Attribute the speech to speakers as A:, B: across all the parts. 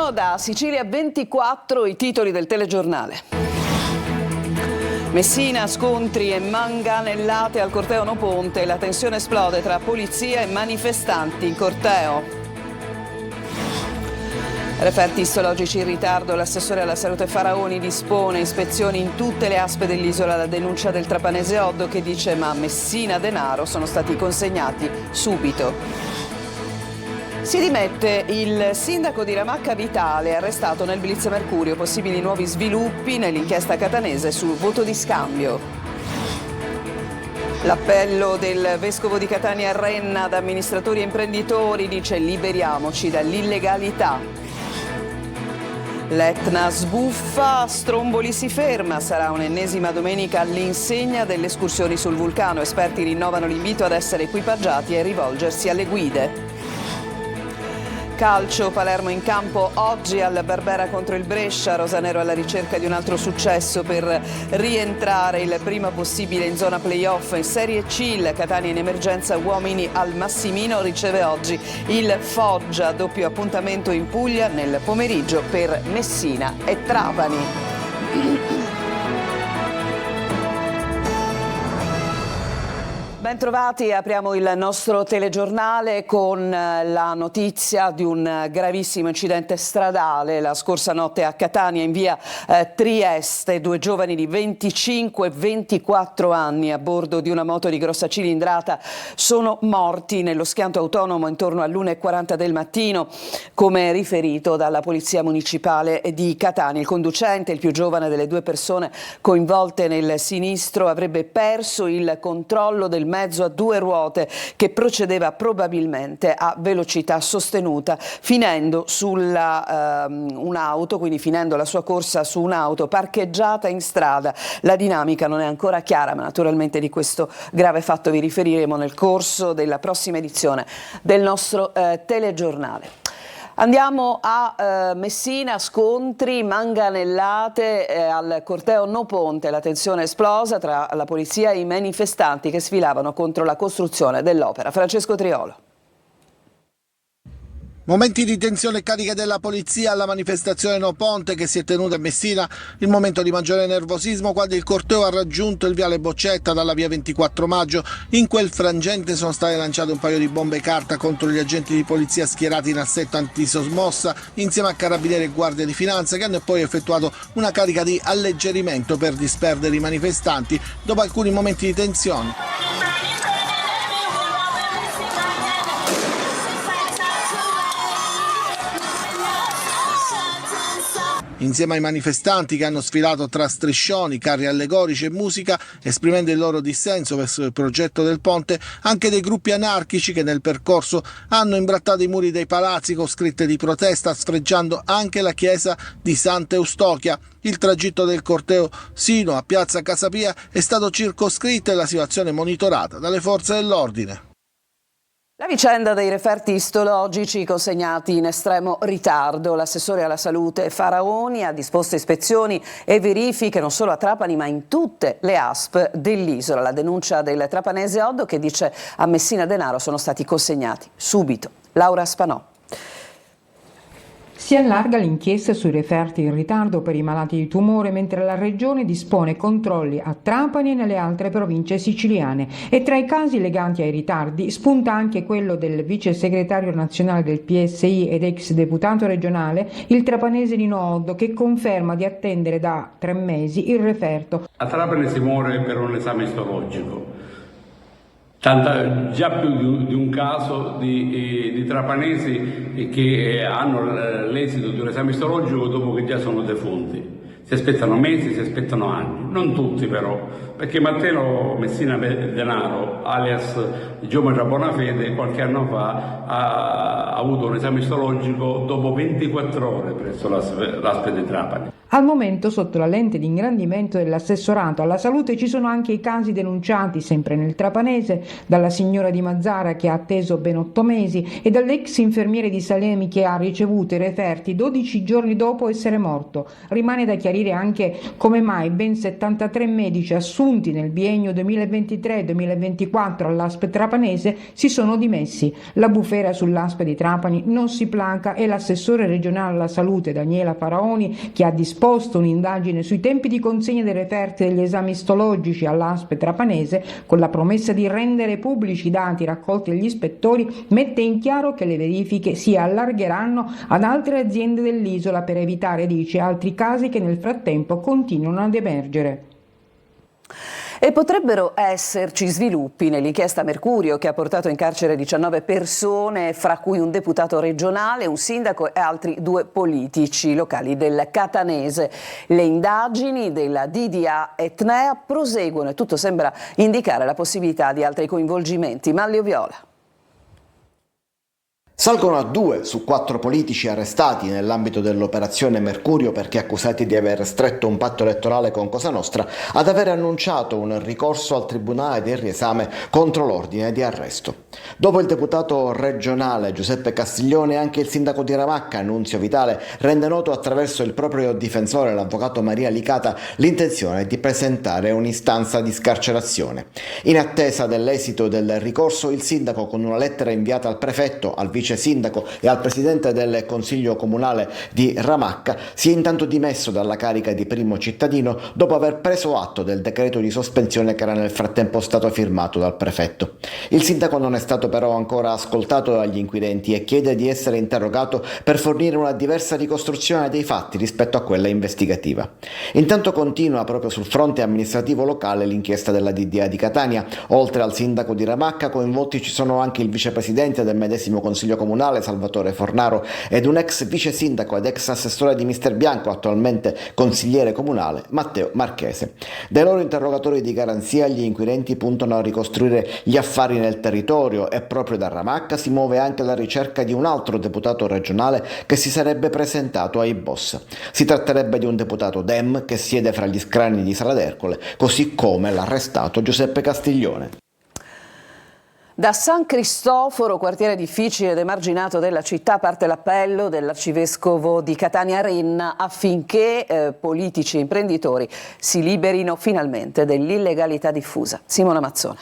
A: buongiorno da Sicilia 24, i titoli del telegiornale. Messina, scontri e manganellate al corteo No Ponte, la tensione esplode tra polizia e manifestanti in corteo. Referti istologici in ritardo, l'assessore alla salute Faraoni dispone ispezioni in tutte le ASP dell'isola. La denuncia del trapanese Oddo che dice ma Messina denaro sono stati consegnati subito. Si dimette il sindaco di Ramacca Vitale, arrestato nel blitz Mercurio. Possibili nuovi sviluppi nell'inchiesta catanese sul voto di scambio. L'appello del vescovo di Catania a Renna ad amministratori e imprenditori dice liberiamoci dall'illegalità. L'Etna sbuffa, Stromboli si ferma, sarà un'ennesima domenica all'insegna delle escursioni sul vulcano. Esperti rinnovano l'invito ad essere equipaggiati e rivolgersi alle guide. Calcio, Palermo in campo oggi al Barbera contro il Brescia, rosanero alla ricerca di un altro successo per rientrare il prima possibile in zona playoff. In Serie C il Catania in emergenza uomini al Massimino riceve oggi il Foggia, doppio appuntamento in Puglia nel pomeriggio per Messina e Trapani. Bentrovati, apriamo il nostro telegiornale con la notizia di un gravissimo incidente stradale la scorsa notte a Catania in via Trieste. Due giovani di 25 e 24 anni a bordo di una moto di grossa cilindrata sono morti nello schianto autonomo intorno all'1:40 del mattino, come riferito dalla Polizia Municipale di Catania. Il conducente, il più giovane delle due persone coinvolte nel sinistro, avrebbe perso il controllo del mezzo a due ruote che procedeva probabilmente a velocità sostenuta, finendo sulla un'auto, quindi finendo la sua corsa su un'auto parcheggiata in strada. La dinamica non è ancora chiara, ma naturalmente di questo grave fatto vi riferiremo nel corso della prossima edizione del nostro telegiornale. Andiamo a Messina, scontri, manganellate al corteo No Ponte, la tensione esplosa tra la polizia e i manifestanti che sfilavano contro la costruzione dell'opera. Francesco Triolo.
B: Momenti di tensione e carica della polizia alla manifestazione No Ponte che si è tenuta a Messina, il momento di maggiore nervosismo quando il corteo ha raggiunto il viale Boccetta dalla via 24 maggio. In quel frangente sono state lanciate un paio di bombe carta contro gli agenti di polizia schierati in assetto antisosmossa insieme a carabinieri e guardie di finanza, che hanno poi effettuato una carica di alleggerimento per disperdere i manifestanti dopo alcuni momenti di tensione. Insieme ai manifestanti che hanno sfilato tra striscioni, carri allegorici e musica, esprimendo il loro dissenso verso il progetto del ponte, anche dei gruppi anarchici che nel percorso hanno imbrattato i muri dei palazzi con scritte di protesta, sfregiando anche la chiesa di Santa Eustochia. Il tragitto del corteo sino a piazza Casapia è stato circoscritto e la situazione monitorata dalle forze dell'ordine.
A: La vicenda dei referti istologici consegnati in estremo ritardo. L'assessore alla salute Faraoni ha disposto ispezioni e verifiche non solo a Trapani ma in tutte le ASP dell'isola. La denuncia del trapanese Oddo che dice a Messina denaro sono stati consegnati subito. Laura Spanò.
C: Si allarga l'inchiesta sui referti in ritardo per i malati di tumore, mentre la Regione dispone controlli a Trapani e nelle altre province siciliane. E tra i casi leganti ai ritardi spunta anche quello del vice segretario nazionale del PSI ed ex deputato regionale, il trapanese Nino Oddo, che conferma di attendere da 3 mesi il referto.
D: A Trapani si muore per un esame istologico. Già più di un caso di trapanesi che hanno l'esito di un esame istologico dopo che già sono defunti. Si aspettano mesi, si aspettano anni, non tutti però, perché Matteo Messina Denaro, alias Giovane Bonafede, qualche anno fa ha avuto un esame istologico dopo 24 ore presso l'ASP di Trapani.
C: Al momento, sotto la lente di ingrandimento dell'assessorato alla salute, ci sono anche i casi denunciati, sempre nel trapanese, dalla signora di Mazzara che ha atteso ben 8 mesi e dall'ex infermiere di Salemi che ha ricevuto i referti 12 giorni dopo essere morto. Rimane da chiarire anche come mai ben 73 medici assunti nel biennio 2023-2024 all'ASP trapanese si sono dimessi. La bufera sull'ASP di Trapani non si placa e l'assessore regionale alla salute Daniela Faraoni, che ha disposto un'indagine sui tempi di consegna dei referti degli esami istologici all'ASP trapanese, con la promessa di rendere pubblici i dati raccolti dagli ispettori, mette in chiaro che le verifiche si allargheranno ad altre aziende dell'isola per evitare, dice, altri casi che nel frattempo continuano ad emergere.
A: E potrebbero esserci sviluppi nell'inchiesta Mercurio che ha portato in carcere 19 persone, fra cui un deputato regionale, un sindaco e altri 2 politici locali del catanese. Le indagini della DDA Etnea proseguono e tutto sembra indicare la possibilità di altri coinvolgimenti. Manlio Viola.
E: Salgono a 2 su 4 politici arrestati nell'ambito dell'operazione Mercurio perché accusati di aver stretto un patto elettorale con Cosa Nostra ad aver annunciato un ricorso al Tribunale del riesame contro l'ordine di arresto. Dopo il deputato regionale Giuseppe Castiglione, anche il sindaco di Ramacca, Nunzio Vitale, rende noto attraverso il proprio difensore, l'avvocato Maria Licata, l'intenzione di presentare un'istanza di scarcerazione. In attesa dell'esito del ricorso, il sindaco, con una lettera inviata al prefetto, al vice sindaco e al presidente del consiglio comunale di Ramacca, si è intanto dimesso dalla carica di primo cittadino dopo aver preso atto del decreto di sospensione che era nel frattempo stato firmato dal prefetto. Il sindaco non è stato però ancora ascoltato dagli inquirenti e chiede di essere interrogato per fornire una diversa ricostruzione dei fatti rispetto a quella investigativa. Intanto continua proprio sul fronte amministrativo locale l'inchiesta della DDA di Catania. Oltre al sindaco di Ramacca, coinvolti ci sono anche il vicepresidente del medesimo consiglio comunale Salvatore Fornaro ed un ex vice sindaco ed ex assessore di Mister Bianco, attualmente consigliere comunale, Matteo Marchese. Dai loro interrogatori di garanzia gli inquirenti puntano a ricostruire gli affari nel territorio e proprio da Ramacca si muove anche la ricerca di un altro deputato regionale che si sarebbe presentato ai boss. Si tratterebbe di un deputato Dem che siede fra gli scranni di Sala d'Ercole, così come l'arrestato Giuseppe Castiglione.
A: Da San Cristoforo, quartiere difficile ed emarginato della città, parte l'appello dell'arcivescovo di Catania Renna affinché politici e imprenditori si liberino finalmente dell'illegalità diffusa. Simona Mazzone.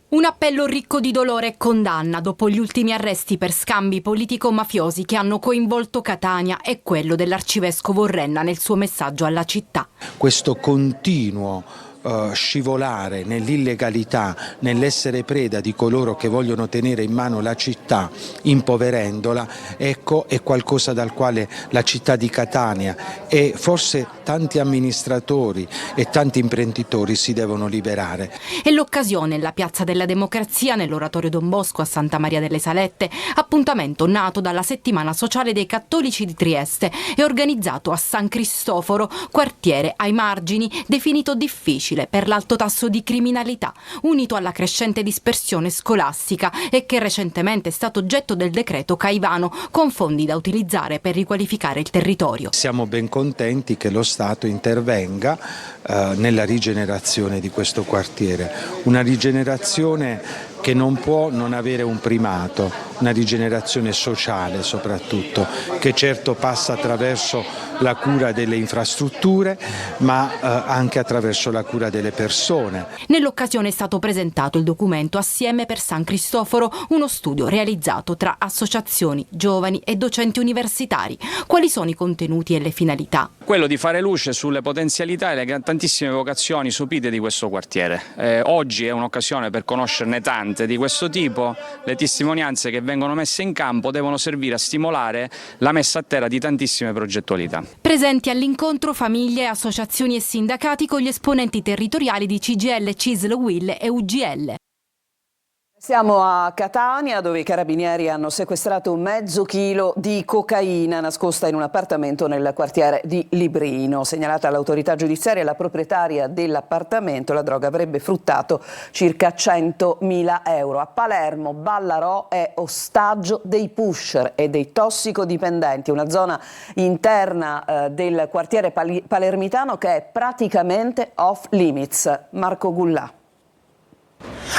F: Un appello ricco di dolore e condanna dopo gli ultimi arresti per scambi politico-mafiosi che hanno coinvolto Catania e quello dell'arcivescovo Renna nel suo messaggio alla città.
G: Questo continuo scivolare nell'illegalità, nell'essere preda di coloro che vogliono tenere in mano la città impoverendola, ecco, è qualcosa dal quale la città di Catania e forse tanti amministratori e tanti imprenditori si devono liberare.
F: È l'occasione la Piazza della Democrazia nell'Oratorio Don Bosco a Santa Maria delle Salette, appuntamento nato dalla Settimana Sociale dei Cattolici di Trieste e organizzato a San Cristoforo, quartiere ai margini, definito difficile per l'alto tasso di criminalità, unito alla crescente dispersione scolastica e che recentemente è stato oggetto del decreto Caivano, con fondi da utilizzare per riqualificare il territorio.
G: Siamo ben contenti che lo Stato intervenga nella rigenerazione di questo quartiere, una rigenerazione che non può non avere un primato, una rigenerazione sociale soprattutto, che certo passa attraverso la cura delle infrastrutture, ma anche attraverso la cura delle persone.
F: Nell'occasione è stato presentato il documento Assieme per San Cristoforo, uno studio realizzato tra associazioni, giovani e docenti universitari. Quali sono i contenuti e le finalità?
H: Quello di fare luce sulle potenzialità e le tantissime vocazioni sopite di questo quartiere. Oggi è un'occasione per conoscerne tante di questo tipo. Le testimonianze che vengono messe in campo devono servire a stimolare la messa a terra di tantissime progettualità.
F: Presenti all'incontro famiglie, associazioni e sindacati con gli esponenti territoriali di CGIL, CISL, UIL e UGL.
A: Siamo a Catania, dove i carabinieri hanno sequestrato mezzo chilo di cocaina nascosta in un appartamento nel quartiere di Librino. Segnalata all'autorità giudiziaria, la proprietaria dell'appartamento, la droga avrebbe fruttato circa 100.000 euro. A Palermo, Ballarò è ostaggio dei pusher e dei tossicodipendenti, una zona interna del quartiere palermitano che è praticamente off limits. Marco Gullà.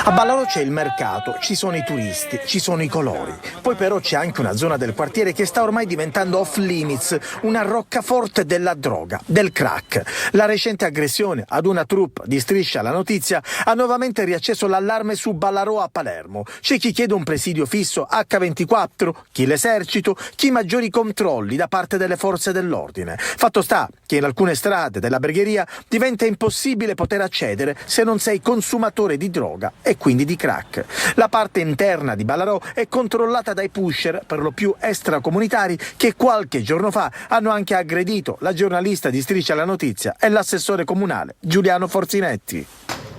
I: A Ballarò c'è il mercato, ci sono i turisti, ci sono i colori. Poi però c'è anche una zona del quartiere che sta ormai diventando off limits, una roccaforte della droga, del crack. La recente aggressione ad una troupe di Striscia la Notizia ha nuovamente riacceso l'allarme su Ballarò a Palermo. C'è chi chiede un presidio fisso H24, chi l'esercito, chi maggiori controlli da parte delle forze dell'ordine. Fatto sta che in alcune strade della Bregheria diventa impossibile poter accedere se non sei consumatore di droga e quindi di crack. La parte interna di Ballarò è controllata dai pusher, per lo più extracomunitari, che qualche giorno fa hanno anche aggredito la giornalista di Striscia la Notizia e l'assessore comunale Giuliano Forzinetti.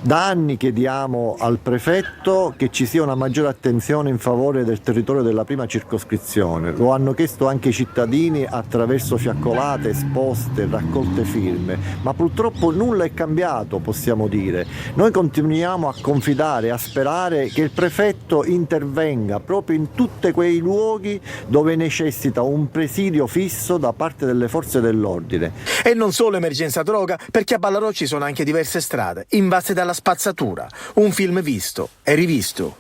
J: Da anni chiediamo al prefetto che ci sia una maggiore attenzione in favore del territorio della prima circoscrizione. Lo hanno chiesto anche i cittadini attraverso fiaccolate, esposte, raccolte firme, ma purtroppo nulla è cambiato, possiamo dire. Noi continuiamo a confidare, a sperare che il prefetto intervenga proprio in tutti quei luoghi dove necessita un presidio fisso da parte delle forze dell'ordine.
I: E non solo emergenza droga, perché a Ballarò ci sono anche diverse strade invase dalla spazzatura, un film visto e rivisto.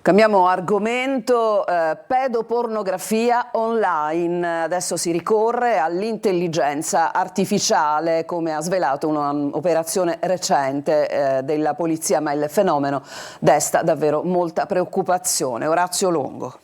A: Cambiamo argomento, pedopornografia online. Adesso si ricorre all'intelligenza artificiale, come ha svelato un'operazione recente della polizia, ma il fenomeno desta davvero molta preoccupazione. Orazio Longo.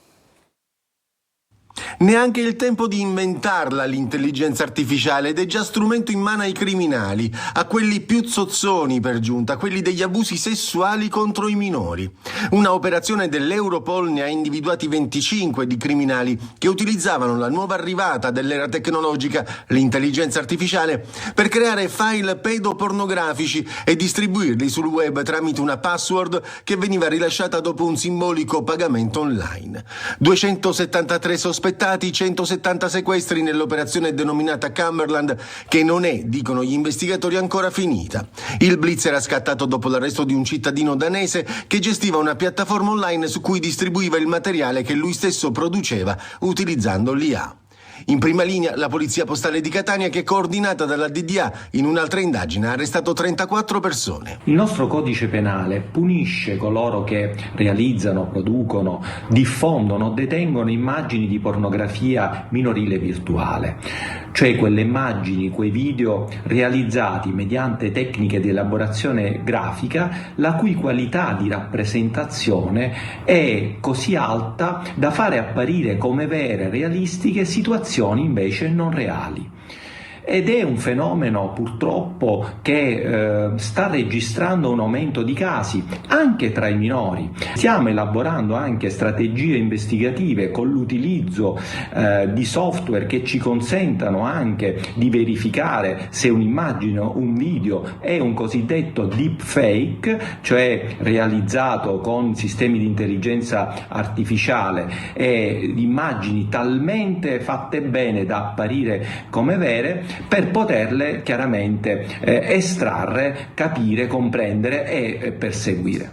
K: Neanche il tempo di inventarla l'intelligenza artificiale, ed è già strumento in mano ai criminali, a quelli più zozzoni per giunta, quelli degli abusi sessuali contro i minori. Una operazione dell'Europol ne ha individuati 25 di criminali che utilizzavano la nuova arrivata dell'era tecnologica, l'intelligenza artificiale, per creare file pedopornografici e distribuirli sul web tramite una password che veniva rilasciata dopo un simbolico pagamento online. 273 sospettati, 170 sequestri nell'operazione denominata Cumberland, che non è, dicono gli investigatori, ancora finita. Il blitz era scattato dopo l'arresto di un cittadino danese che gestiva una piattaforma online su cui distribuiva il materiale che lui stesso produceva utilizzando l'IA. In prima linea la Polizia Postale di Catania, che, coordinata dalla DDA in un'altra indagine, ha arrestato 34 persone.
L: Il nostro codice penale punisce coloro che realizzano, producono, diffondono, detengono immagini di pornografia minorile virtuale, cioè quelle immagini, quei video realizzati mediante tecniche di elaborazione grafica la cui qualità di rappresentazione è così alta da fare apparire come vere, realistiche situazioni invece non reali. Ed è un fenomeno purtroppo che sta registrando un aumento di casi anche tra i minori. Stiamo elaborando anche strategie investigative con l'utilizzo di software che ci consentano anche di verificare se un'immagine o un video è un cosiddetto deepfake, cioè realizzato con sistemi di intelligenza artificiale e immagini talmente fatte bene da apparire come vere, per poterle chiaramente estrarre, capire, comprendere e perseguire.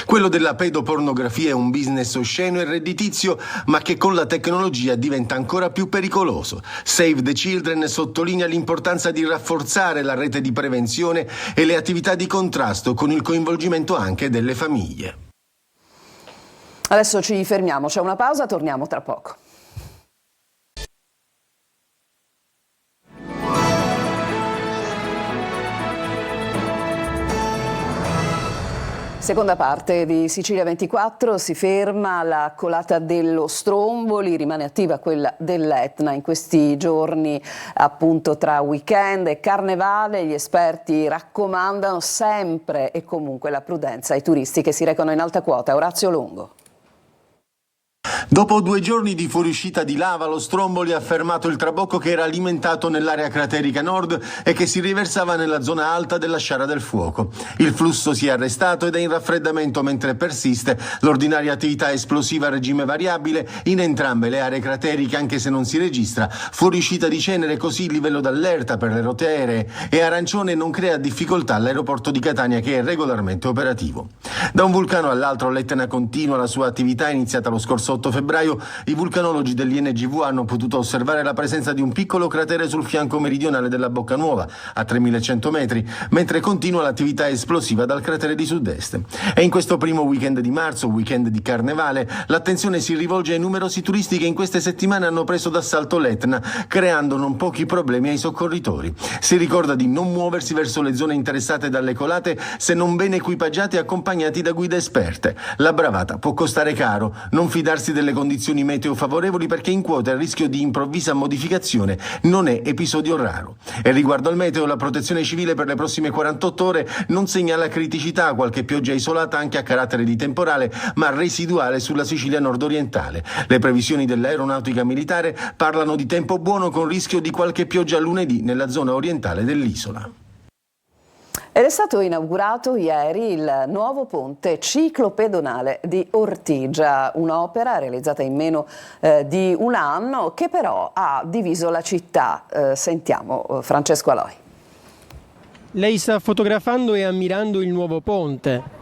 K: Quello della pedopornografia è un business osceno e redditizio, ma che con la tecnologia diventa ancora più pericoloso. Save the Children sottolinea l'importanza di rafforzare la rete di prevenzione e le attività di contrasto, con il coinvolgimento anche delle famiglie.
A: Adesso ci fermiamo, c'è una pausa, torniamo tra poco. Seconda parte di Sicilia 24, si ferma la colata dello Stromboli, rimane attiva quella dell'Etna. In questi giorni, appunto tra weekend e carnevale, gli esperti raccomandano sempre e comunque la prudenza ai turisti che si recano in alta quota. Orazio Longo.
K: Dopo 2 giorni di fuoriuscita di lava, lo Stromboli ha fermato il trabocco che era alimentato nell'area craterica nord e che si riversava nella zona alta della Sciara del Fuoco. Il flusso si è arrestato ed è in raffreddamento mentre persiste l'ordinaria attività esplosiva a regime variabile in entrambe le aree crateriche, anche se non si registra fuoriuscita di cenere, così il livello d'allerta per le rotte aeree è arancione e non crea difficoltà all'aeroporto di Catania, che è regolarmente operativo. Da un vulcano all'altro l'Etna continua la sua attività iniziata lo scorso 8 febbraio. I vulcanologi dell'INGV hanno potuto osservare la presenza di un piccolo cratere sul fianco meridionale della Bocca Nuova, a 3100 metri, mentre continua l'attività esplosiva dal cratere di sud-est. E in questo primo weekend di marzo, weekend di Carnevale, l'attenzione si rivolge ai numerosi turisti che in queste settimane hanno preso d'assalto l'Etna, creando non pochi problemi ai soccorritori. Si ricorda di non muoversi verso le zone interessate dalle colate se non ben equipaggiati e accompagnati da guide esperte. La bravata può costare caro, non fidarsi delle condizioni meteo favorevoli, perché in quota il rischio di improvvisa modificazione non è episodio raro. E riguardo al meteo, la Protezione Civile per le prossime 48 ore non segnala criticità, qualche pioggia isolata anche a carattere di temporale, ma residuale sulla Sicilia nord-orientale. Le previsioni dell'aeronautica militare parlano di tempo buono con rischio di qualche pioggia lunedì nella zona orientale dell'isola.
A: Ed è stato inaugurato ieri il nuovo ponte ciclopedonale di Ortigia, un'opera realizzata in meno di un anno che però ha diviso la città. Sentiamo Francesco Aloi.
M: Lei sta fotografando e ammirando il nuovo ponte.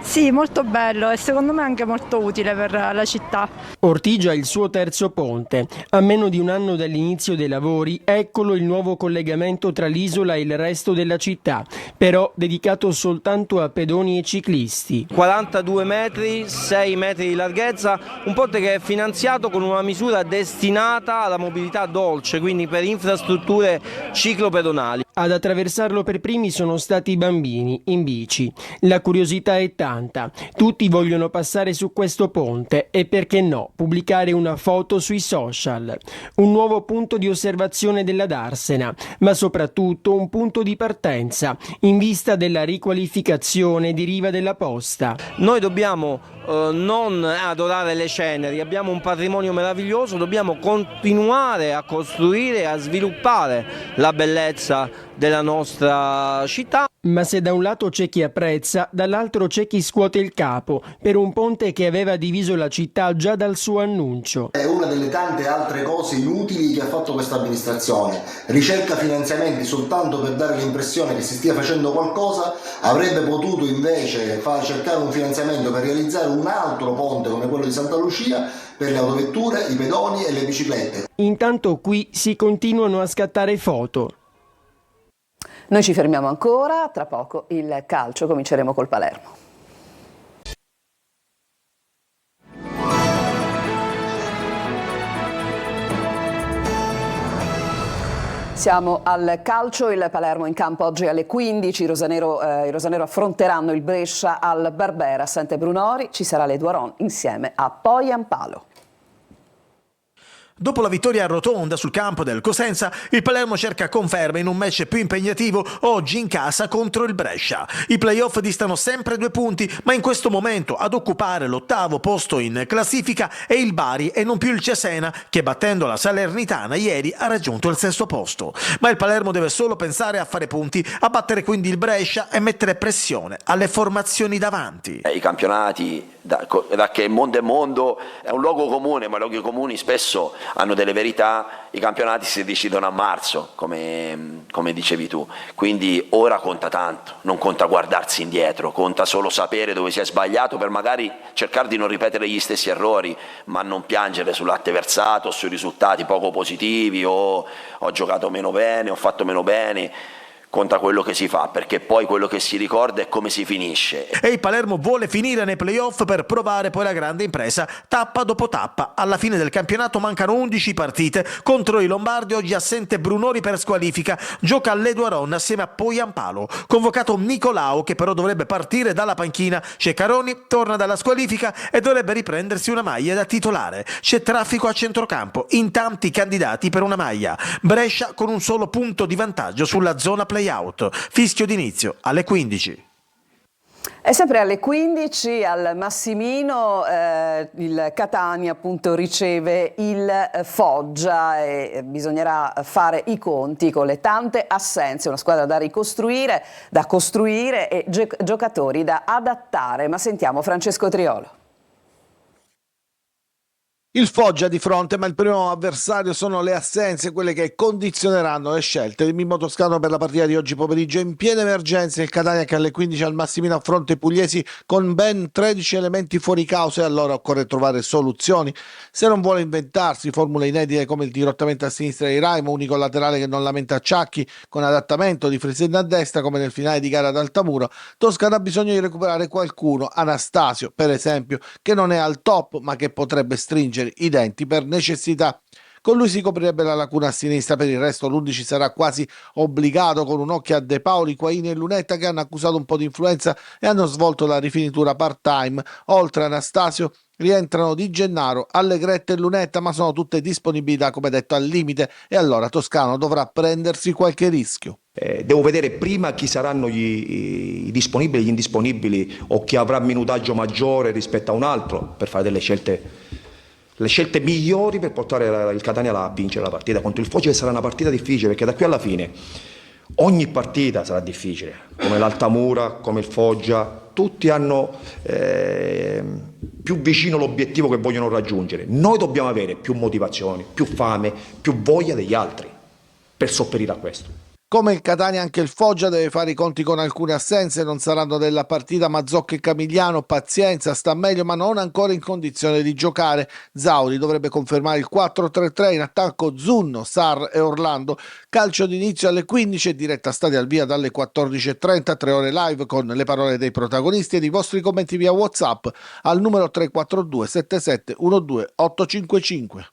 N: Sì, molto bello e secondo me anche molto utile per la città.
M: Ortigia è il suo terzo ponte. A meno di un anno dall'inizio dei lavori, eccolo il nuovo collegamento tra l'isola e il resto della città, però dedicato soltanto a pedoni e ciclisti.
O: 42 metri, 6 metri di larghezza, un ponte che è finanziato con una misura destinata alla mobilità dolce, quindi per infrastrutture ciclopedonali.
M: Ad attraversarlo per primi sono stati i bambini, in bici. La curiosità è tanta. Tutti vogliono passare su questo ponte e, perché no, pubblicare una foto sui social. Un nuovo punto di osservazione della Darsena, ma soprattutto un punto di partenza in vista della riqualificazione di Riva della Posta.
O: Noi dobbiamo non adorare le ceneri, abbiamo un patrimonio meraviglioso, dobbiamo continuare a costruire e a sviluppare la bellezza della nostra città.
M: Ma se da un lato c'è chi apprezza, dall'altro c'è chi scuote il capo per un ponte che aveva diviso la città già dal suo annuncio.
P: È una delle tante altre cose inutili che ha fatto questa amministrazione. Ricerca finanziamenti soltanto per dare l'impressione che si stia facendo qualcosa, avrebbe potuto invece cercare un finanziamento per realizzare un altro ponte come quello di Santa Lucia per le autovetture, i pedoni e le biciclette.
M: Intanto qui si continuano a scattare foto.
A: Noi ci fermiamo ancora, tra poco il calcio, cominceremo col Palermo. Siamo al calcio, il Palermo in campo oggi alle 15, i rosanero affronteranno il Brescia al Barbera, Sante Brunori, ci sarà l'Eduaron insieme a Poyampalo.
I: Dopo la vittoria a rotonda sul campo del Cosenza, il Palermo cerca conferma in un match più impegnativo oggi in casa contro il Brescia. I playoff distano sempre 2 punti, ma in questo momento ad occupare l'8° posto in classifica è il Bari e non più il Cesena, che battendo la Salernitana ieri ha raggiunto il 6° posto. Ma il Palermo deve solo pensare a fare punti, a battere quindi il Brescia e mettere pressione alle formazioni davanti.
Q: I campionati, da che mondo è mondo, è un luogo comune, ma i luoghi comuni spesso hanno delle verità. I campionati si decidono a marzo, come dicevi tu, quindi ora conta tanto, non conta guardarsi indietro, conta solo sapere dove si è sbagliato per magari cercare di non ripetere gli stessi errori, ma non piangere sul latte versato, sui risultati poco positivi o ho giocato meno bene, ho fatto meno bene. Conta quello che si fa, perché poi quello che si ricorda è come si finisce.
I: E il Palermo vuole finire nei playoff per provare poi la grande impresa tappa dopo tappa. Alla fine del campionato mancano 11 partite. Contro i Lombardi oggi assente Brunori per squalifica, gioca all'Eduaron assieme a Poyampalo. Convocato Nicolao, che però dovrebbe partire dalla panchina. Ceccaroni torna dalla squalifica e dovrebbe riprendersi una maglia da titolare. C'è traffico a centrocampo, in tanti candidati per una maglia. Brescia con un solo punto di vantaggio sulla zona playout. Fischio d'inizio alle 15.
A: E sempre alle 15 al Massimino il Catania appunto riceve il Foggia e bisognerà fare i conti con le tante assenze, una squadra da ricostruire, da costruire e giocatori da adattare. Ma sentiamo Francesco Triolo.
B: Il Foggia di fronte, ma il primo avversario sono le assenze, quelle che condizioneranno le scelte di Mimmo Toscano per la partita di oggi pomeriggio. In piena emergenza il Catania che alle 15 al Massimino affronta i pugliesi con ben 13 elementi fuori causa e allora occorre trovare soluzioni. Se non vuole inventarsi formule inedite come il dirottamento a sinistra di Raimo, unico laterale che non lamenta acciacchi, con adattamento di Fresena a destra come nel finale di gara ad Altamura, Toscano ha bisogno di recuperare qualcuno, Anastasio per esempio, che non è al top ma che potrebbe stringere i denti per necessità. Con lui si coprirebbe la lacuna a sinistra, per il resto l'11 sarà quasi obbligato con un occhio a De Paoli, Quaini e Lunetta che hanno accusato un po' di influenza e hanno svolto la rifinitura part-time. Oltre a Anastasio rientrano Di Gennaro, Allegretti e Lunetta, ma sono tutte disponibilità come detto al limite e allora Toscano dovrà prendersi qualche rischio.
R: Devo vedere prima chi saranno i disponibili, gli indisponibili o chi avrà minutaggio maggiore rispetto a un altro per fare delle scelte. Le scelte migliori per portare il Catania a vincere la partita contro il Foggia, che sarà una partita difficile perché da qui alla fine ogni partita sarà difficile, come l'Altamura, come il Foggia, tutti hanno più vicino l'obiettivo che vogliono raggiungere. Noi dobbiamo avere più motivazioni, più fame, più voglia degli altri per sopperire a questo.
B: Come il Catania anche il Foggia deve fare i conti con alcune assenze, non saranno della partita Mazzocchi e Camigliano, pazienza, sta meglio ma non ancora in condizione di giocare. Zauri dovrebbe confermare il 4-3-3, in attacco Zunno, Sar e Orlando. Calcio d'inizio alle 15 e diretta stadio al via dalle 14.30, 3 ore live con le parole dei protagonisti ed i vostri commenti via WhatsApp al numero 342 77 12 855.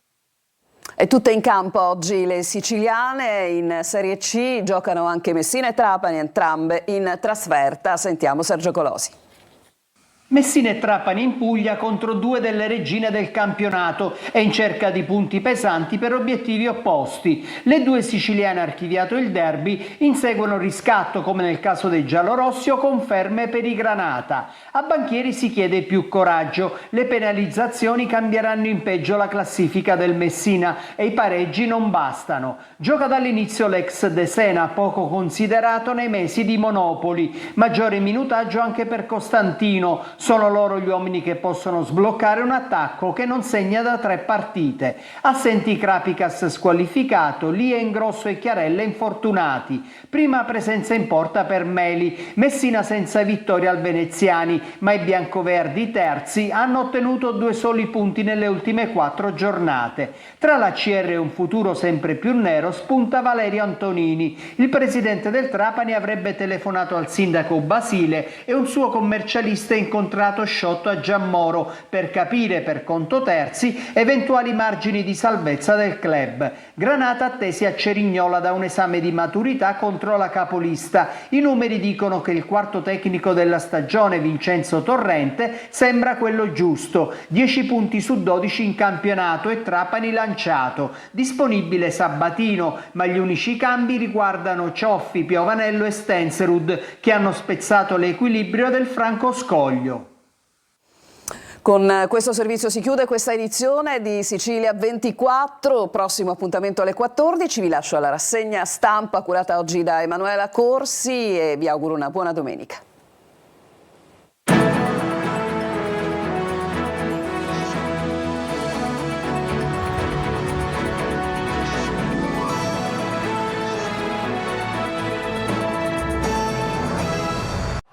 A: E tutte in campo oggi le siciliane, in Serie C giocano anche Messina e Trapani, entrambe in trasferta. Sentiamo Sergio Colosi.
S: Messina e Trapani in Puglia contro due delle regine del campionato e in cerca di punti pesanti per obiettivi opposti. Le due siciliane archiviato il derby inseguono riscatto come nel caso dei giallorossi o conferme per i Granata. A Banchieri si chiede più coraggio, le penalizzazioni cambieranno in peggio la classifica del Messina e i pareggi non bastano. Gioca dall'inizio l'ex De Sena, poco considerato nei mesi di Monopoli. Maggiore minutaggio anche per Costantino. Sono loro gli uomini che possono sbloccare un attacco che non segna da 3 partite. Assenti Krapicas squalificato, Lie Ingrosso e Chiarella infortunati. Prima presenza in porta per Meli. Messina senza vittoria al Veneziani, ma i biancoverdi terzi hanno ottenuto 2 soli punti nelle ultime 4 giornate. Tra la CR e un futuro sempre più nero spunta Valerio Antonini. Il presidente del Trapani avrebbe telefonato al sindaco Basile e un suo commercialista incontrato sciotto a Giammoro per capire per conto terzi eventuali margini di salvezza del club. Granata attesi a Cerignola da un esame di maturità contro la capolista. I numeri dicono che il quarto tecnico della stagione, Vincenzo Torrente, sembra quello giusto. 10 punti su 12 in campionato e Trapani lanciato. Disponibile Sabatino, ma gli unici cambi riguardano Cioffi, Piovanello e Stenserud, che hanno spezzato l'equilibrio del Franco Scoglio.
A: Con questo servizio si chiude questa edizione di Sicilia 24, prossimo appuntamento alle 14, vi lascio alla rassegna stampa curata oggi da Emanuela Corsi e vi auguro una buona domenica.